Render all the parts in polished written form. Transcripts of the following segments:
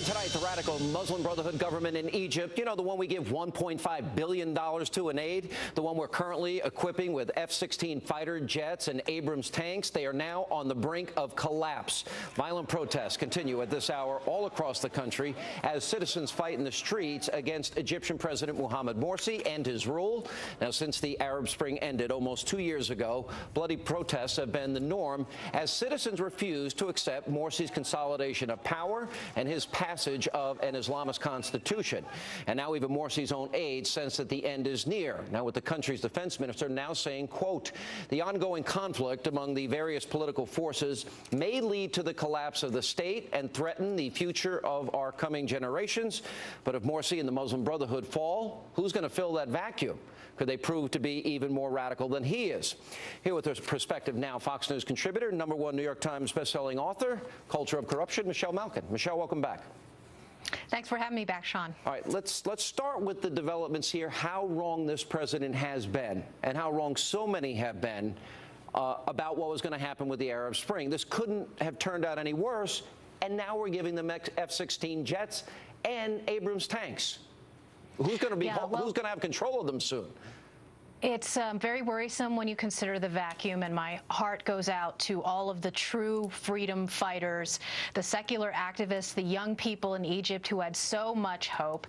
tonight, the radical Muslim Brotherhood government in Egypt, you know, the one we give $1.5 billion to in aid, the one we're currently equipping with F-16 fighter jets and Abrams tanks, they are now on the brink of collapse. Violent protests continue at this hour all across the country as citizens fight in the streets against Egyptian President Mohamed Morsi and his rule. Now, since the Arab Spring ended almost 2 years ago, bloody protests have been the norm as citizens refuse to accept Morsi's consolidation of power and his passage of an Islamist constitution. And now even Morsi's own aides sense that the end is near. Now, with the country's defense minister now saying, quote, the ongoing conflict among the various political forces may lead to the collapse of the state and threaten the future of our coming generations. But if Morsi and the Muslim Brotherhood fall, who's going to fill that vacuum? Could they prove to be even more radical than he is? Here with her perspective now, Fox News contributor, #1 New York Times bestselling author, Culture of Corruption, Michelle Malkin. Michelle, welcome back. Thanks for having me back, Sean. All right, let's start with the developments here, how wrong this president has been and how wrong so many have been about what was going to happen with the Arab Spring. This couldn't have turned out any worse, and now we're giving them F-16 jets and Abrams tanks. Who's going to be? Who's going to have control of them soon? It's very worrisome when you consider the vacuum, and my heart goes out to all of the true freedom fighters, the secular activists, the young people in Egypt who had so much hope.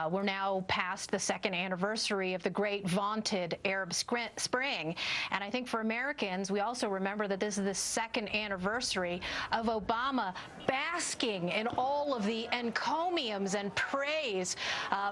We're now past the second anniversary of the great vaunted Arab Spring, and I think for Americans, we also remember that this is the second anniversary of Obama basking in all of the encomiums and praise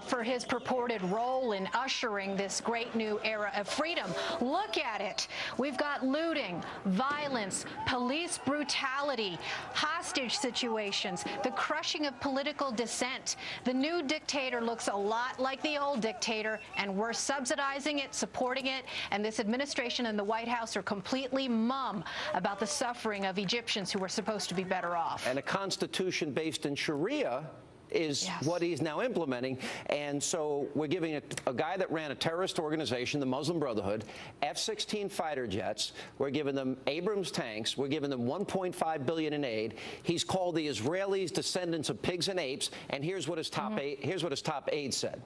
for his purported role in ushering this great new era of freedom. Look at it. We've got looting, violence, police brutality, hostage situations, the crushing of political dissent. The new dictator looks a lot like the old dictator, and we're subsidizing it, supporting it, and this administration and the White House are completely mum about the suffering of Egyptians who were supposed to be better off. And a constitution based in Sharia is what he's now implementing. And so we're giving a guy that ran a terrorist organization, the Muslim Brotherhood, F-16 fighter jets. We're giving them Abrams tanks. We're giving them $1.5 billion in aid. He's called the Israelis descendants of pigs and apes. And here's what his top aide said.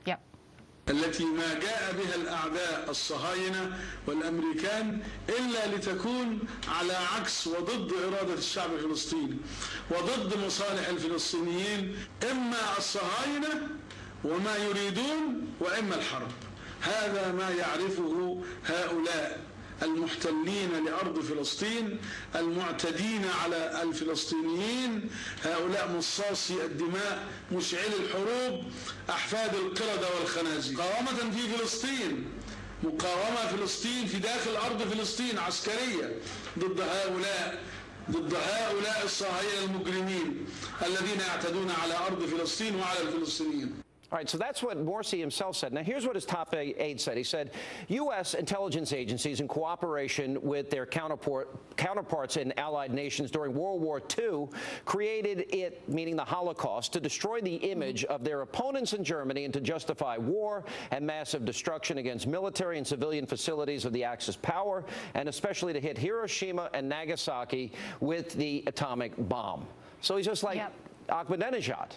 Yep. التي ما جاء بها الأعداء الصهاينة والأمريكان إلا لتكون على عكس وضد إرادة الشعب الفلسطيني وضد مصالح الفلسطينيين إما الصهاينة وما يريدون وإما الحرب. هذا ما يعرفه هؤلاء المحتلين لأرض فلسطين المعتدين على الفلسطينيين هؤلاء مصاصي الدماء مشعلي الحروب أحفاد القردة والخنازير. مقاومة في فلسطين، مقاومة فلسطين في داخل أرض فلسطين عسكرية ضد هؤلاء الصهاينة المجرمين الذين يعتدون على أرض فلسطين وعلى الفلسطينيين. All right, so that's what Morsi himself said. Now, here's what his top aide said. He said, U.S. intelligence agencies, in cooperation with their counterparts in allied nations during World War II, created it, meaning the Holocaust, to destroy the image of their opponents in Germany and to justify war and massive destruction against military and civilian facilities of the Axis power, and especially to hit Hiroshima and Nagasaki with the atomic bomb. So he's just like Ahmadinejad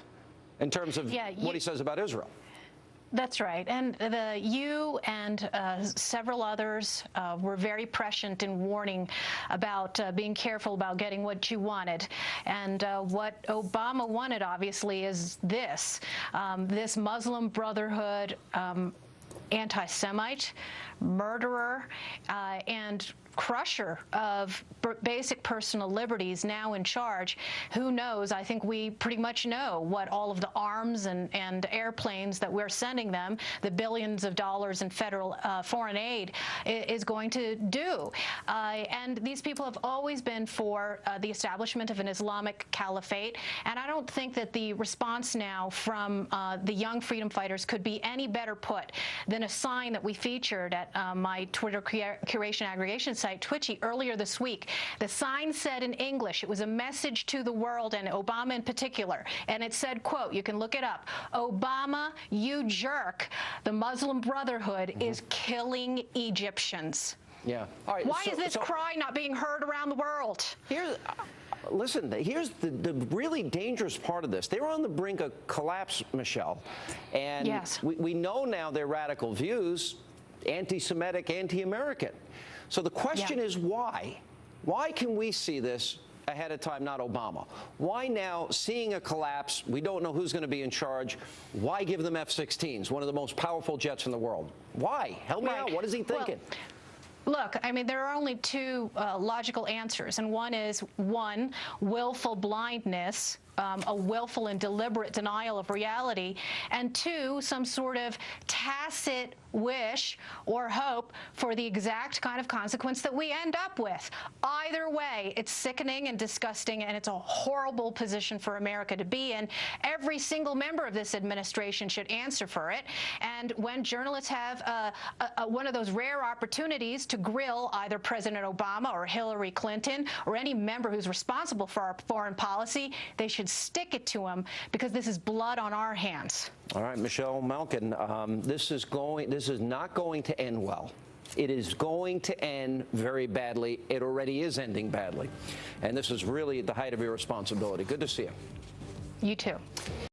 in terms of what he says about Israel. That's right. And you and several others were very prescient in warning about being careful about getting what you wanted. And what Obama wanted, obviously, is this Muslim Brotherhood anti-Semite, murderer, and crusher of basic personal liberties now in charge. Who knows? I think we pretty much know what all of the arms and airplanes that we're sending them, the billions of dollars in federal foreign aid, is going to do. And these people have always been for the establishment of an Islamic caliphate. And I don't think that the response now from the young freedom fighters could be any better put than a sign that we featured at my Twitter curation aggregation site, Twitchy, earlier this week. The sign said in English, it was a message to the world, and Obama in particular, and it said, quote, you can look it up, Obama, you jerk, the Muslim Brotherhood is killing Egyptians. Yeah. All right. Why is this cry not being heard around the world? listen, here's the really dangerous part of this. They're on the brink of collapse, Michelle. And yes. we know now their radical views, anti-Semitic, anti-American. So the question is why? Why can we see this ahead of time, not Obama? Why now, seeing a collapse, we don't know who's going to be in charge, why give them F-16s, one of the most powerful jets in the world? Why? Help me out. What is he thinking? Well, look, I mean, there are only two logical answers, and one is, one, willful blindness, a willful and deliberate denial of reality, and two, some sort of tacit wish or hope for the exact kind of consequence that we end up with. Either way, it's sickening and disgusting, and it's a horrible position for America to be in. Every single member of this administration should answer for it. And when journalists have one of those rare opportunities to grill either President Obama or Hillary Clinton or any member who's responsible for our foreign policy, they should stick it to them, because this is blood on our hands. All right, Michelle, Malkin, this is not going to end well. It is going to end very badly. It already is ending badly. And this is really at the height of irresponsibility. Good to see you. You too.